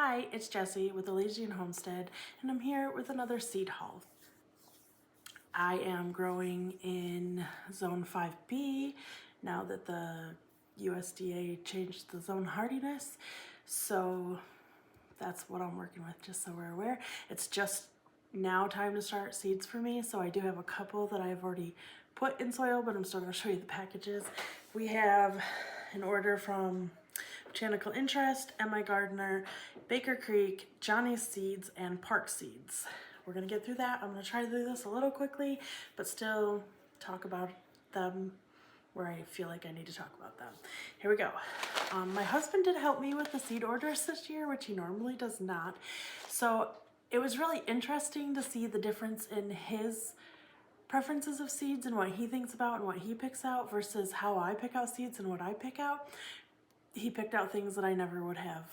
Hi, it's Jessie with Elysian Homestead, and I'm here with another seed haul. I am growing in Zone 5B now that the USDA changed the zone hardiness, so that's what I'm working with, just so we're aware. It's just now time to start seeds for me, so I do have a couple that I've already put in soil, but I'm still going to show you the packages. We have an order from Botanical Interest, MiGardener, Baker Creek, Johnny's Seeds, and Park Seeds. We're going to get through that. I'm going to try to do this a little quickly, but still talk about them where I feel like I need to talk about them. Here we go. My husband did help me with the seed orders this year, which he normally does not. So it was really interesting to see the difference in his preferences of seeds and what he thinks about and what he picks out versus how I pick out seeds and what I pick out. He picked out things that I never would have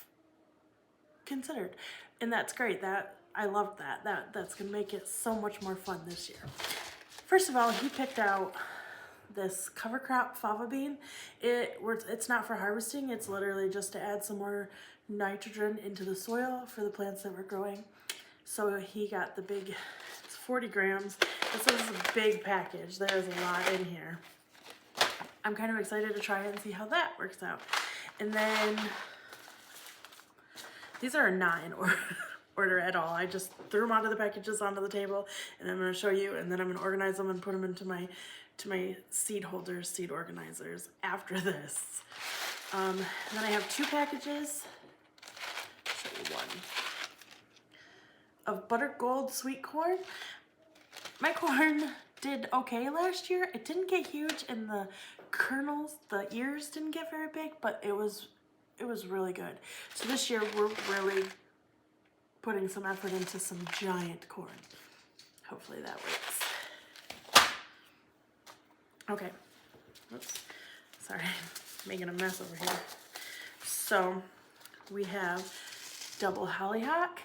considered, and that's great. I loved that. That's gonna make it so much more fun this year. First of all, he picked out this cover crop fava bean. It's not for harvesting. It's literally just to add some more nitrogen into the soil for the plants that we're growing. So he got the big, it's 40 grams. This is a big package. There's a lot in here. I'm kind of excited to try it and see how that works out. And then, these are not in order at all. I just threw them out of the packages onto the table, and I'm going to show you, and then I'm going to organize them and put them into my seed holders, seed organizers after this. And then I have two packages, I'll show you one, of butter gold sweet corn. My corn did okay last year. It didn't get huge, and the kernels, the ears didn't get very big, but it was really good. So this year we're really putting some effort into some giant corn. Hopefully that works. Okay, oops, sorry, making a mess over here. So we have double hollyhock.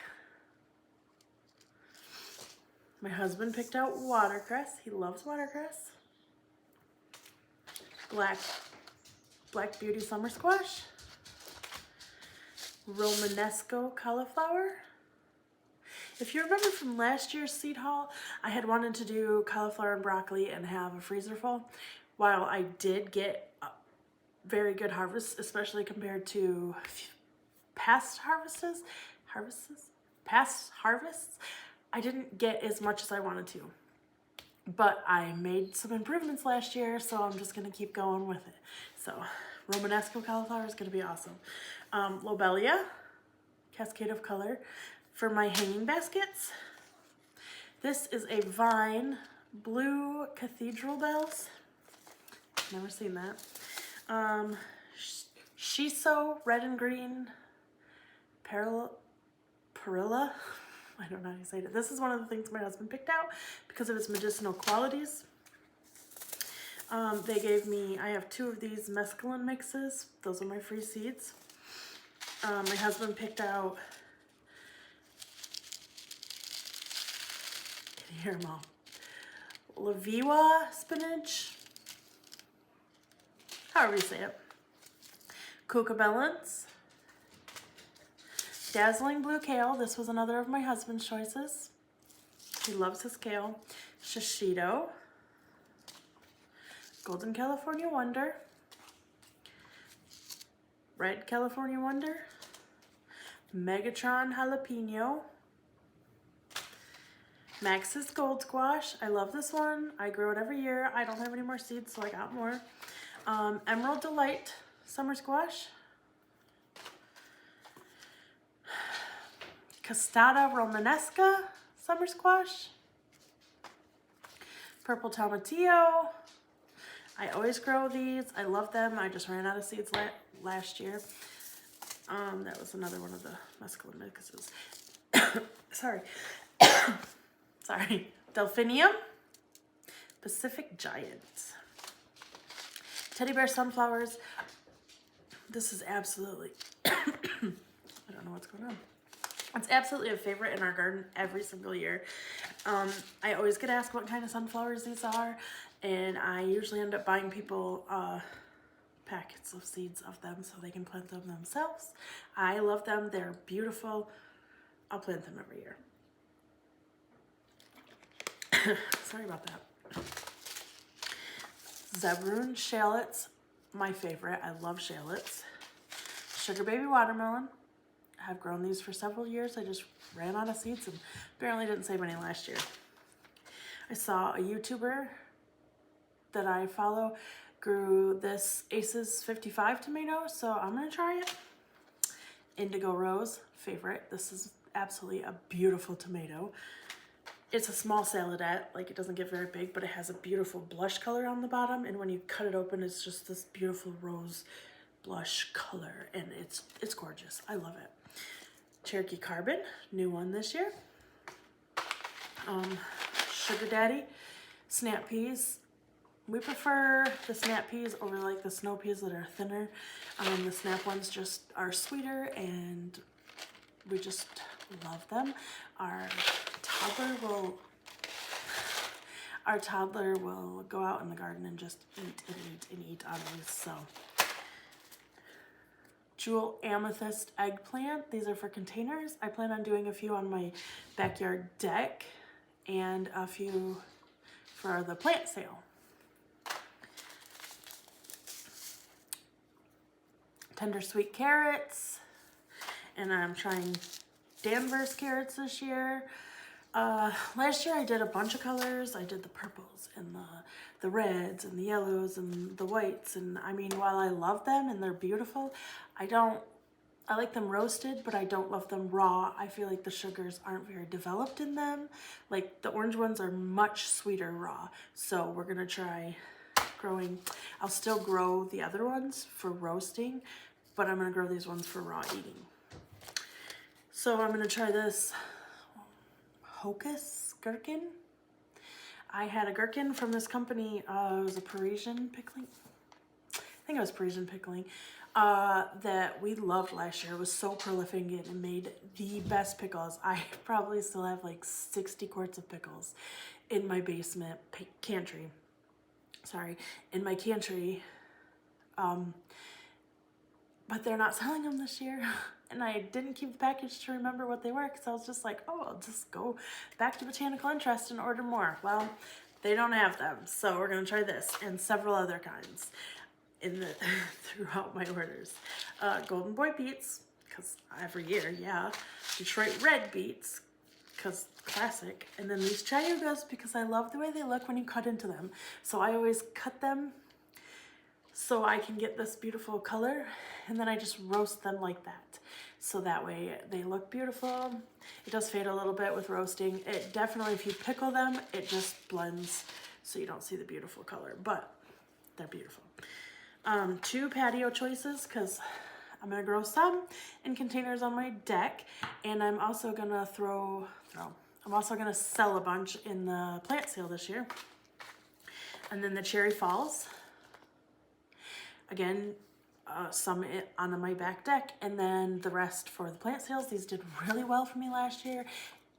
My husband picked out watercress. He loves watercress. Black Beauty summer squash. Romanesco cauliflower. If you remember from last year's seed haul, I had wanted to do cauliflower and broccoli and have a freezer full. While I did get a very good harvest, especially compared to past harvests, I didn't get as much as I wanted to. But I made some improvements last year, so I'm just gonna keep going with it. So Romanesco cauliflower is gonna be awesome. Lobelia, cascade of color, for my hanging baskets. This is a vine, blue cathedral bells. Never seen that. Shiso, red and green, perilla. I don't know how to say it. This is one of the things my husband picked out because of its medicinal qualities. They gave me, I have two of these mescaline mixes. Those are my free seeds. My husband picked out, can you hear them all? Laviwa spinach, however you say it. Cucamelons. Dazzling blue kale. This was another of my husband's choices. He loves his kale. Shishito. Golden California Wonder. Red California Wonder. Megatron Jalapeno. Max's Gold Squash. I love this one. I grow it every year. I don't have any more seeds, so I got more. Emerald Delight Summer Squash. Castata Romanesca summer squash. Purple tomatillo. I always grow these. I love them. I just ran out of seeds last year. That was another one of the mescaline mixes. Sorry. Sorry. Delphinium. Pacific Giant. Teddy Bear Sunflowers. This is absolutely, I don't know what's going on. It's absolutely a favorite in our garden every single year. I always get asked what kind of sunflowers these are, and I usually end up buying people packets of seeds of them so they can plant them themselves. I love them. They're beautiful. I'll plant them every year. Sorry about that. Zebroon shallots, my favorite. I love shallots. Sugar baby watermelon. I've grown these for several years. I just ran out of seeds and barely didn't save any last year. I saw a YouTuber that I follow grew this Aces 55 tomato, so I'm gonna try it. Indigo Rose, favorite. This is absolutely a beautiful tomato. It's a small saladette, like it doesn't get very big, but it has a beautiful blush color on the bottom, and when you cut it open, it's just this beautiful rose blush color, and it's gorgeous. I love it. Cherokee Carbon, new one this year. Sugar Daddy, snap peas. We prefer the snap peas over like the snow peas that are thinner. The snap ones just are sweeter and we just love them. Our toddler will go out in the garden and just eat and eat and eat on these. So Jewel Amethyst eggplant. These are for containers. I plan on doing a few on my backyard deck and a few for the plant sale. Tender sweet carrots, and I'm trying Danvers carrots this year. Last year I did a bunch of colors. I did the purples and the reds and the yellows and the whites, and I mean, while I love them and they're beautiful, I like them roasted, but I don't love them raw. I feel like the sugars aren't very developed in them. Like the orange ones are much sweeter raw. So we're gonna try growing. I'll still grow the other ones for roasting, but I'm gonna grow these ones for raw eating. So I'm gonna try this Hocus gherkin. I had a gherkin from this company. It was a Parisian pickling. I think it was Parisian pickling. That we loved last year. It was so prolific and made the best pickles. I probably still have like 60 quarts of pickles in my basement pantry. Sorry, in my pantry. But they're not selling them this year. And I didn't keep the package to remember what they were because I was just like, oh, I'll just go back to Botanical Interest and order more. Well, they don't have them. So we're gonna try this and several other kinds throughout my orders. Golden Boy beets, because every year, yeah. Detroit red beets, because classic. And then these Cayugas, because I love the way they look when you cut into them. So I always cut them so I can get this beautiful color, and then I just roast them like that. So that way they look beautiful. It does fade a little bit with roasting. It definitely, if you pickle them, it just blends so you don't see the beautiful color, but they're beautiful. 2 patio choices, because I'm gonna grow some in containers on my deck, and I'm also gonna I'm also gonna sell a bunch in the plant sale this year. And then the Cherry Falls. Again, some on my back deck, and then the rest for the plant sales. These did really well for me last year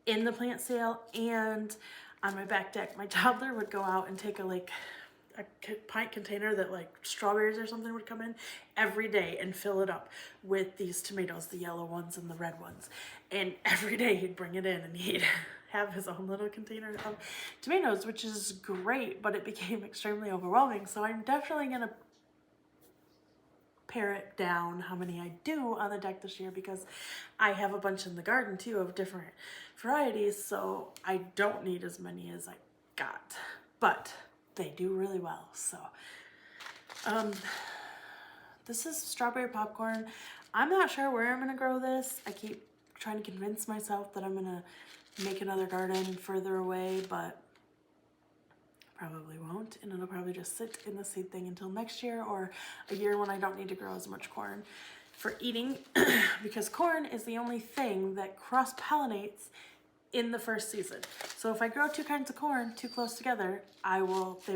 in the plant sale and on my back deck. My toddler would go out and take a pint container that like strawberries or something would come in every day and fill it up with these tomatoes, the yellow ones and the red ones. And every day he'd bring it in and he'd have his own little container of tomatoes, which is great, but it became extremely overwhelming. So I'm definitely gonna pare it down how many I do on the deck this year, because I have a bunch in the garden too of different varieties, so I don't need as many as I got, but they do really well. So this is strawberry popcorn. I'm not sure where I'm gonna grow this. I keep trying to convince myself that I'm gonna make another garden further away, but probably won't, and it'll probably just sit in the seed thing until next year or a year when I don't need to grow as much corn for eating, because corn is the only thing that cross-pollinates in the first season. So if I grow 2 kinds of corn too close together, they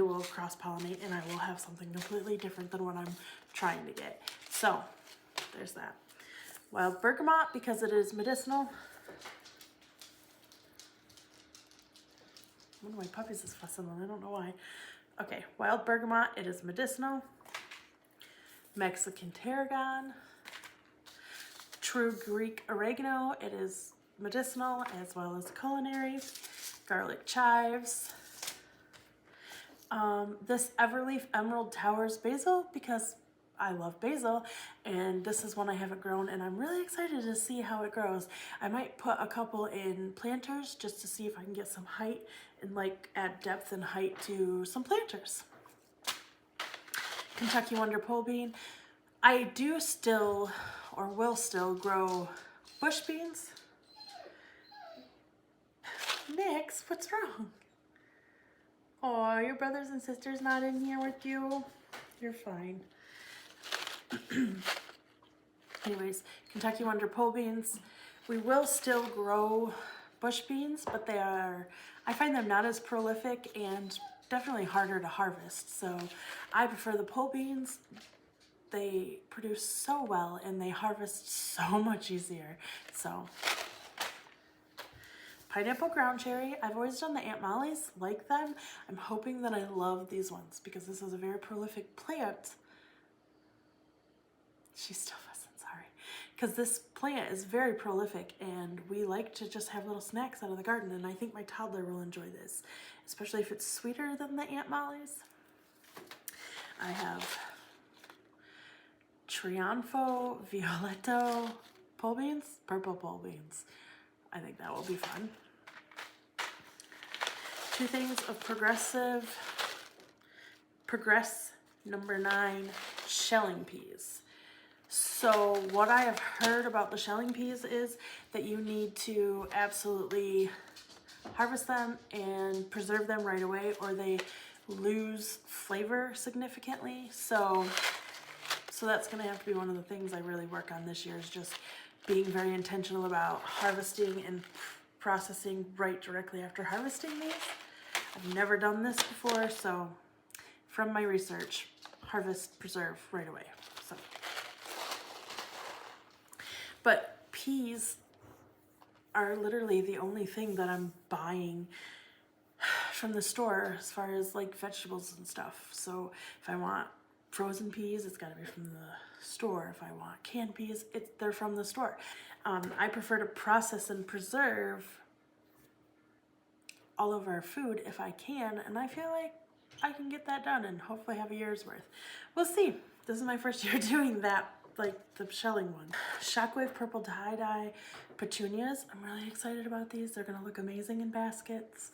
will cross-pollinate and I will have something completely different than what I'm trying to get. So there's that. Wild bergamot, because it is medicinal. One of my puppies is fussing on, I don't know why. Okay, wild bergamot, it is medicinal. Mexican tarragon, true Greek oregano. It is medicinal as well as culinary. Garlic chives. This Everleaf Emerald Towers basil, because I love basil, and this is one I haven't grown, and I'm really excited to see how it grows. I might put a couple in planters just to see if I can get some height and like add depth and height to some planters. Kentucky Wonder Pole Bean. I do still, or will still, grow bush beans. Nix, what's wrong? Oh, your brothers and sisters not in here with you? You're fine. Anyways, Kentucky Wonder Pole Beans. We will still grow bush beans, but they are, I find them not as prolific and definitely harder to harvest. So I prefer the pole beans. They produce so well and they harvest so much easier. So pineapple ground cherry. I've always done the Aunt Molly's, like them. I'm hoping that I love these ones because this is a very prolific plant. She still doesn't, sorry. Because this plant is very prolific and we like to just have little snacks out of the garden, and I think my toddler will enjoy this, especially if it's sweeter than the Aunt Molly's. I have Triunfo Violetto pole beans, purple pole beans. I think that will be fun. Two things of Progress number 9, shelling peas. So what I have heard about the shelling peas is that you need to absolutely harvest them and preserve them right away or they lose flavor significantly. So that's gonna have to be one of the things I really work on this year, is just being very intentional about harvesting and processing right directly after harvesting these. I've never done this before, so from my research, harvest, preserve right away. So, but peas are literally the only thing that I'm buying from the store as far as like vegetables and stuff. So if I want frozen peas, it's got to be from the store. If I want canned peas, they're from the store. I prefer to process and preserve all of our food if I can, and I feel like I can get that done and hopefully have a year's worth. We'll see. This is my first year doing that, like the shelling one. Shockwave purple tie-dye petunias. I'm really excited about these. They're gonna look amazing in baskets.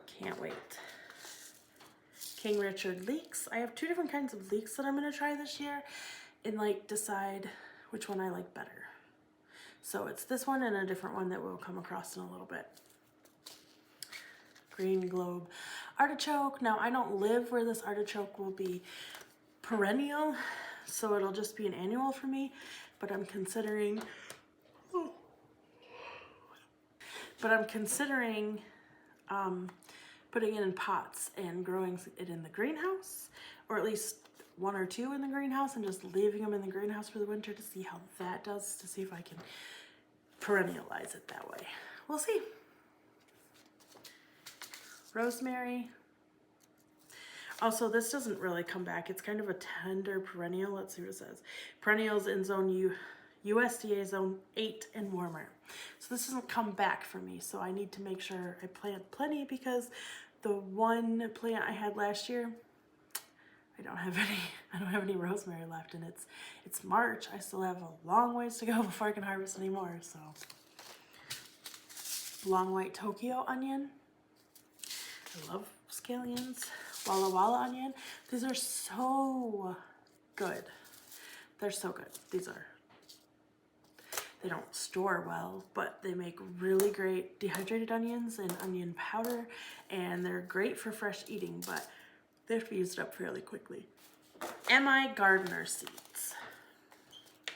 Can't wait. King Richard leeks. I have 2 different kinds of leeks that I'm gonna try this year and like decide which one I like better. So it's this one and a different one that we'll come across in a little bit. Green Globe artichoke. Now I don't live where this artichoke will be perennial, so it'll just be an annual for me, but I'm considering putting it in pots and growing it in the greenhouse, or at least 1 or 2 in the greenhouse, and just leaving them in the greenhouse for the winter to see how that does, to see if I can perennialize it that way. We'll see. Rosemary. Also, this doesn't really come back. It's kind of a tender perennial. Let's see what it says. Perennials in zone USDA zone 8 and warmer. So this doesn't come back for me. So I need to make sure I plant plenty, because the one plant I had last year, I don't have any rosemary left, and it's March. I still have a long ways to go before I can harvest any more. So long white Tokyo onion. I love scallions. Walla Walla onion. These are so good. They're so good. They don't store well, but they make really great dehydrated onions and onion powder, and they're great for fresh eating, but they have to be used up fairly quickly. MiGardener seeds.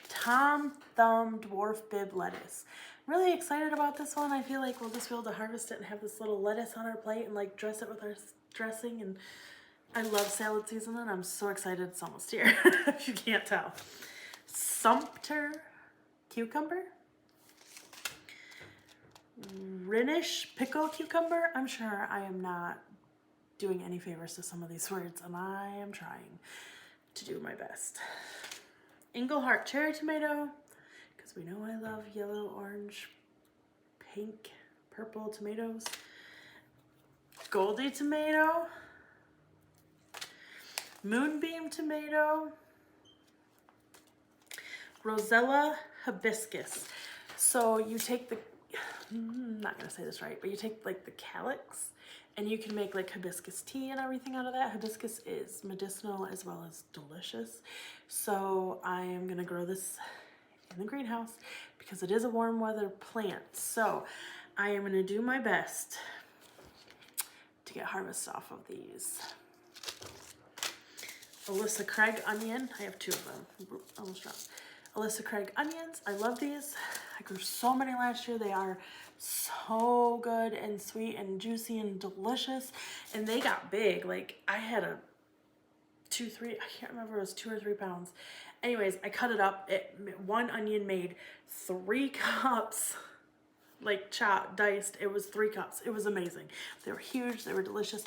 Tom Thumb dwarf bib lettuce. I'm really excited about this one. I feel like we'll just be able to harvest it and have this little lettuce on our plate and like dress it with our dressing, and I love salad season and I'm so excited it's almost here, if you can't tell. Sumpter cucumber. Rhenish pickle cucumber. I'm sure I am not doing any favors to some of these words, and I am trying to do my best. Engelhart cherry tomato, because we know I love yellow, orange, pink, purple tomatoes. Goldie tomato, moonbeam tomato, Rosella hibiscus. So you take the, I'm not gonna say this right, but you take like the calyx and you can make like hibiscus tea and everything out of that. Hibiscus is medicinal as well as delicious. So I am gonna grow this in the greenhouse because it is a warm weather plant. So I am gonna do my best to get harvest off of these. Alyssa Craig onion, I have 2 of them, almost dropped. Alyssa Craig onions, I love these. I grew so many last year. They are so good and sweet and juicy and delicious. And they got big. Like I had a 2, 3, I can't remember, it was 2 or 3 pounds. Anyways, I cut it up. One onion made 3 cups, like chopped, diced. It was 3 cups. It was amazing. They were huge. They were delicious.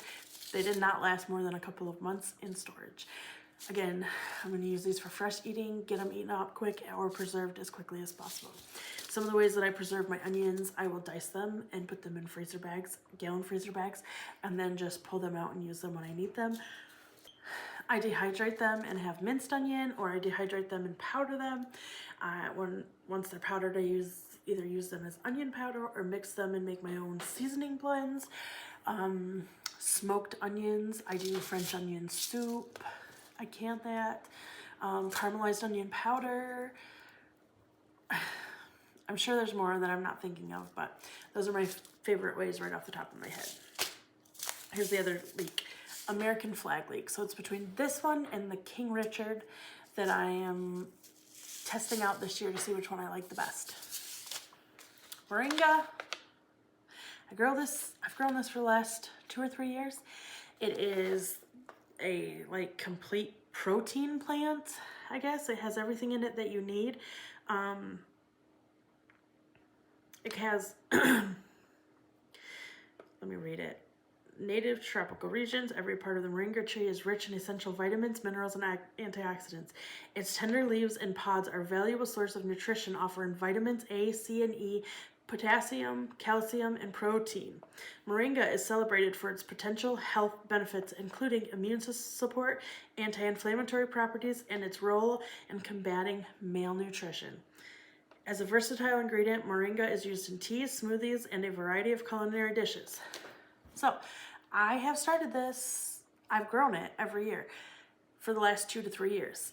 They did not last more than a couple of months in storage. Again, I'm going to use these for fresh eating, get them eaten up quick or preserved as quickly as possible. Some of the ways that I preserve my onions, I will dice them and put them in freezer bags, gallon freezer bags, and then just pull them out and use them when I need them. I dehydrate them and have minced onion, or I dehydrate them and powder them. Once they're powdered, I either use them as onion powder or mix them and make my own seasoning blends. Smoked onions, I do French onion soup. I can that. Caramelized onion powder. I'm sure there's more that I'm not thinking of, but those are my favorite ways right off the top of my head. Here's the other leek, American flag leek. So it's between this one and the King Richard that I am testing out this year to see which one I like the best. Moringa. I've grown this for the last 2 or 3 years. It is a like complete protein plant, I guess. It has everything in it that you need. It has, let me read it. Native tropical regions, every part of the moringa tree is rich in essential vitamins, minerals, and antioxidants. Its tender leaves and pods are a valuable source of nutrition, offering vitamins A, C, and E, potassium, calcium, and protein. Moringa is celebrated for its potential health benefits, including immune support, anti-inflammatory properties, and its role in combating malnutrition. As a versatile ingredient, moringa is used in teas, smoothies, and a variety of culinary dishes. So, I have started this, I've grown it every year for the last 2 to 3 years.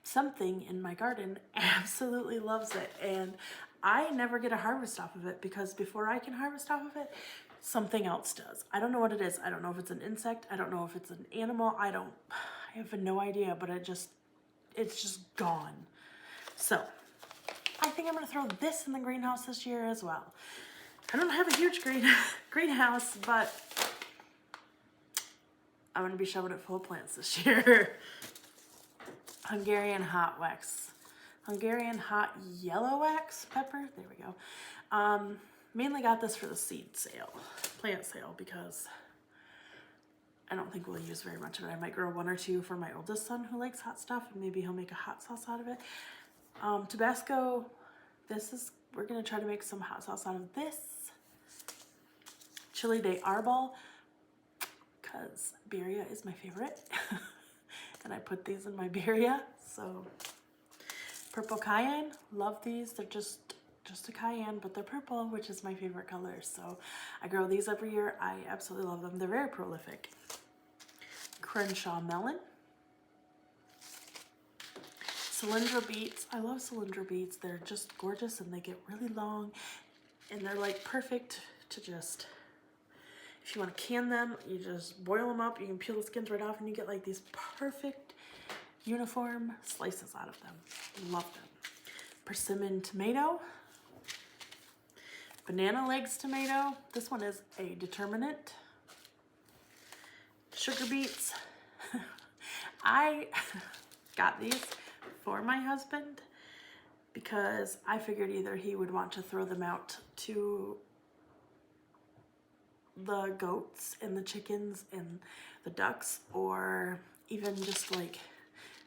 Something in my garden absolutely loves it, and I never get a harvest off of it because before I can harvest off of it, something else does. I don't know what it is. I don't know if it's an insect. I don't know if it's an animal. I have no idea, but it's just gone. So, I think I'm going to throw this in the greenhouse this year as well. I don't have a huge greenhouse, but I'm going to be shoving it full of plants this year. Hungarian hot yellow wax pepper. There we go. Mainly got this for the plant sale, because I don't think we'll use very much of it. I might grow 1 or 2 for my oldest son who likes hot stuff, and maybe he'll make a hot sauce out of it. Tabasco, we're gonna try to make some hot sauce out of this. Chili de Arbol, because birria is my favorite. And I put these in my birria, so. Purple cayenne, love these. They're just a cayenne, but they're purple, which is my favorite color. So I grow these every year. I absolutely love them. They're very prolific. Crenshaw melon. Cylindra beets. I love cylindra beets. They're just gorgeous, and they get really long, and they're like perfect to just, if you want to can them, you just boil them up. You can peel the skins right off, and you get like these perfect uniform slices out of them. Love them. Persimmon tomato. Banana legs tomato. This one is a determinant. Sugar beets. I got these for my husband because I figured either he would want to throw them out to the goats and the chickens and the ducks, or even just like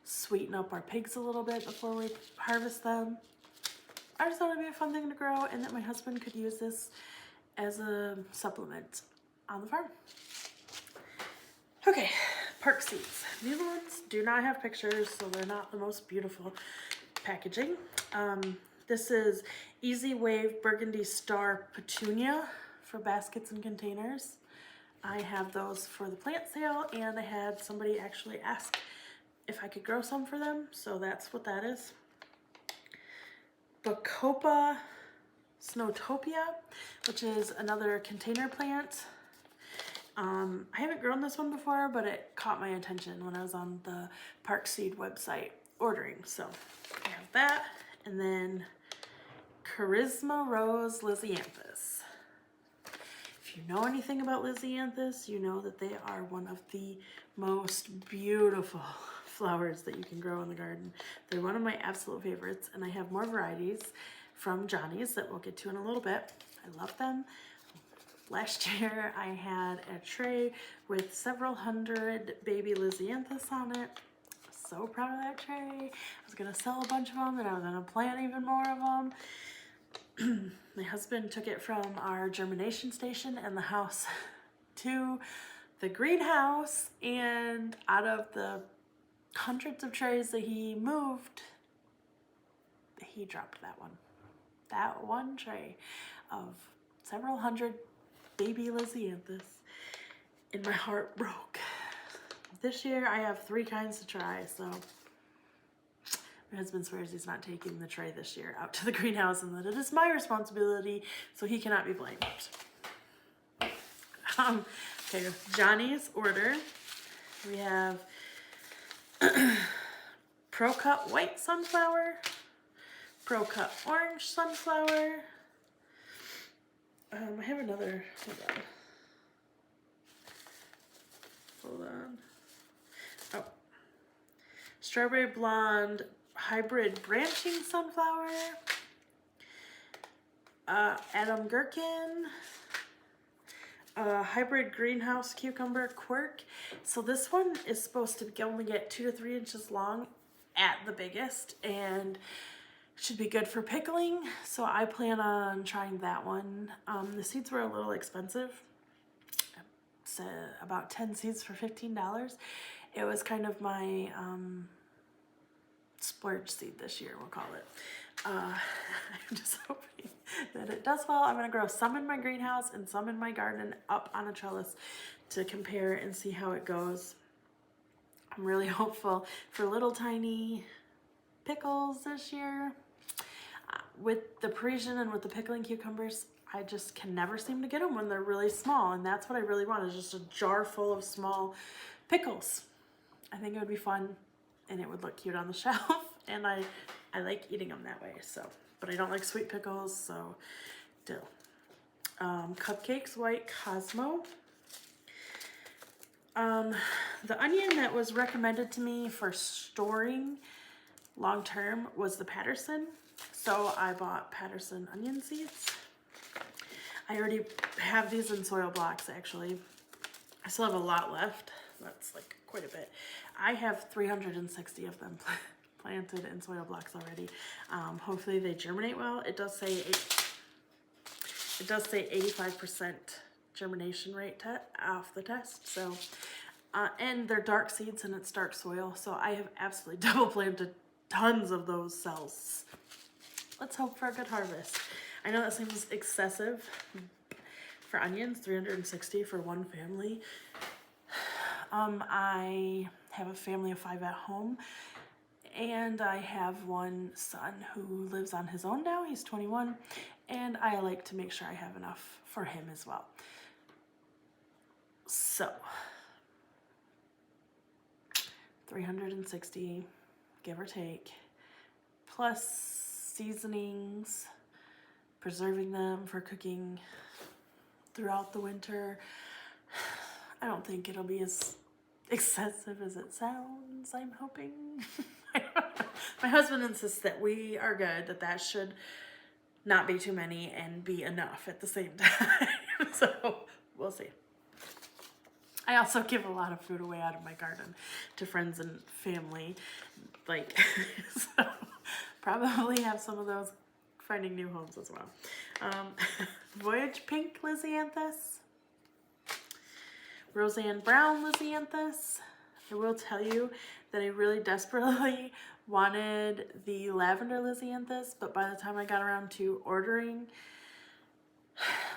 sweeten up our pigs a little bit before we harvest them. I just thought it'd be a fun thing to grow and that my husband could use this as a supplement on the farm. Okay, park seeds. These ones do not have pictures, so they're not the most beautiful packaging. This is Easy Wave Burgundy Star Petunia for baskets and containers. I have those for the plant sale, and I had somebody actually ask if I could grow some for them, so that's what that is. Bacopa Snowtopia, which is another container plant. I haven't grown this one before, but it caught my attention when I was on the Park Seed website ordering. So I have that. And then Charisma Rose Lisianthus. If you know anything about Lisianthus, you know that they are one of the most beautiful flowers that you can grow in the garden. They're one of my absolute favorites, and I have more varieties from Johnny's that we'll get to in a little bit. I love them. Last year I had a tray with several hundred baby Lisianthus on it. So proud of that tray. I was gonna sell a bunch of them and I was gonna plant even more of them. My husband took it from our germination station and the house to the greenhouse, and out of the hundreds of trays that he moved, he dropped that one. That one tray of several hundred baby Lisianthus, and my heart broke. This year I have 3 kinds to try, so my husband swears he's not taking the tray this year out to the greenhouse and that it is my responsibility, so he cannot be blamed. Okay, Johnny's order. We have Pro Cut White Sunflower, Pro Cut Orange Sunflower. I have another, hold on. Oh, Strawberry Blonde Hybrid Branching Sunflower, Adam Gherkin, Hybrid Greenhouse Cucumber Quirk. So this one is supposed to only get 2 to 3 inches long at the biggest, and should be good for pickling, so I plan on trying that one. The seeds were a little expensive. It's about 10 seeds for $15. It was kind of my splurge seed this year, we'll call it. I'm just hoping that it does well. I'm gonna grow some in my greenhouse and some in my garden up on a trellis to compare and see how it goes. I'm really hopeful for little tiny pickles this year. With the Parisian and with the pickling cucumbers, I just can never seem to get them when they're really small, and that's what I really want, is just a jar full of small pickles. I think it would be fun and it would look cute on the shelf, and I like eating them that way. So, but I don't like sweet pickles, so dill. Cupcakes White Cosmo. The onion that was recommended to me for storing long term was the Patterson, so I bought Patterson onion seeds. I already have these in soil blocks, actually. I still have a lot left. That's like quite a bit. I have 360 of them planted in soil blocks already. Hopefully they germinate well. It does say 85% germination rate off the test. So, and they're dark seeds and it's dark soil. So I have absolutely double planted tons of those cells. Let's hope for a good harvest. I know that seems excessive for onions, 360 for one family. I have a family of 5 at home, and I have one son who lives on his own now. He's 21, and I like to make sure I have enough for him as well. So, 360, give or take, plus seasonings, preserving them for cooking throughout the winter. I don't think it'll be as excessive as it sounds, I'm hoping. My husband insists that we are good, that should not be too many and be enough at the same time. So we'll see. I also give a lot of food away out of my garden to friends and family. Like, so probably have some of those finding new homes as well. Voyage Pink Lisianthus. Roseanne Brown Lisianthus. I will tell you that I really desperately wanted the lavender Lisianthus, but by the time I got around to ordering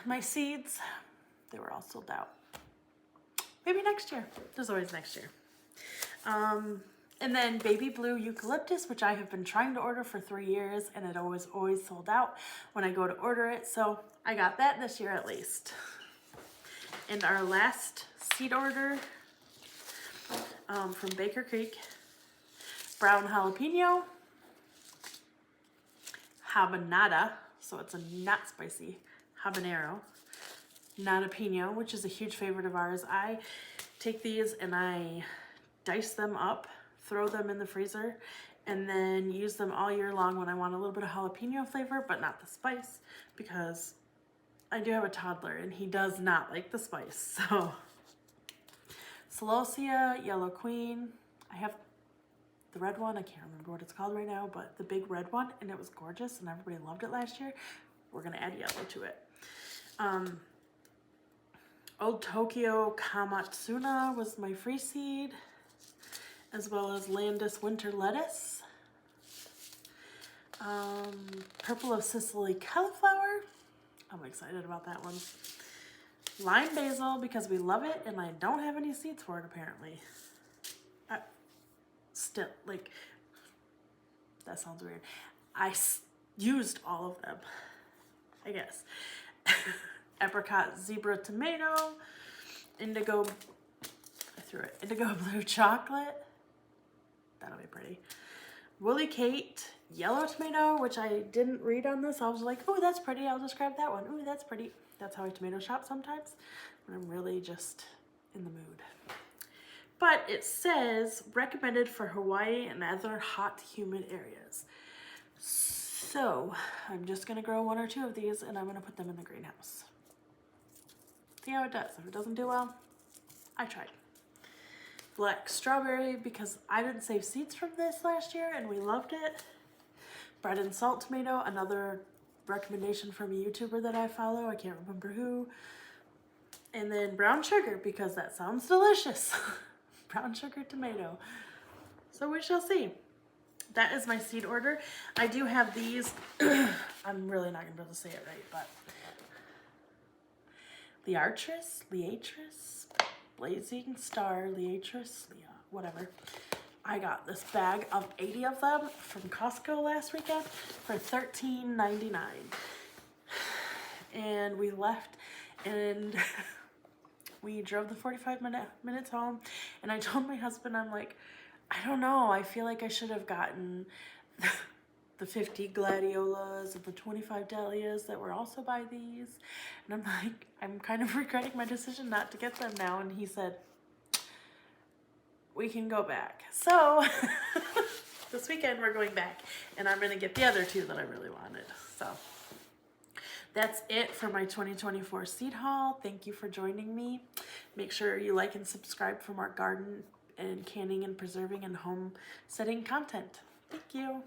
my seeds, they were all sold out. Maybe next year. There's always next year. And then baby blue eucalyptus, which I have been trying to order for 3 years, and it always sold out when I go to order it. So I got that this year at least. And our last seed order from Baker Creek, brown jalapeno, habanada, so it's a not spicy habanero, jalapeno, which is a huge favorite of ours. I take these and I dice them up, throw them in the freezer, and then use them all year long when I want a little bit of jalapeno flavor, but not the spice, because I do have a toddler and he does not like the spice. So Celosia, Yellow Queen. I have the red one. I can't remember what it's called right now, but the big red one, and it was gorgeous and everybody loved it last year. We're gonna add yellow to it. Old Tokyo Kamatsuna was my free seed, as well as Landis Winter Lettuce. Purple of Sicily Cauliflower. I'm excited about that one. Lime basil, because we love it, and I don't have any seeds for it apparently. Still, like, that sounds weird. I used all of them, I guess. Apricot zebra tomato, indigo, I threw it, indigo blue chocolate. That'll be pretty. Woolly Kate, yellow tomato, which I didn't read on this. I was like, oh, that's pretty. I'll just grab that one. Oh, that's pretty. That's how I tomato shop sometimes when I'm really just in the mood. But it says recommended for Hawaii and other hot, humid areas. So I'm just going to grow 1 or 2 of these and I'm going to put them in the greenhouse. See how it does. If it doesn't do well, I tried. Black strawberry, because I didn't save seeds from this last year and we loved it. Bread and salt tomato, another recommendation from a YouTuber that I follow. I can't remember who. And then brown sugar, because that sounds delicious. Brown sugar tomato. So we shall see. That is my seed order. I do have these. I'm really not going to be able to say it right, but Leatris, Blazing Star, Leatris, whatever. I got this bag of 80 of them from Costco last weekend for $13.99. And we left and we drove the 45 minutes home, and I told my husband, I'm like, I don't know, I feel like I should have gotten the 50 gladiolas and the 25 dahlias that were also by these. And I'm like, I'm kind of regretting my decision not to get them now. And he said, we can go back. So this weekend we're going back, and I'm gonna get the other 2 that I really wanted. So that's it for my 2024 seed haul. Thank you for joining me. Make sure you like and subscribe for more garden and canning and preserving and home setting content. Thank you.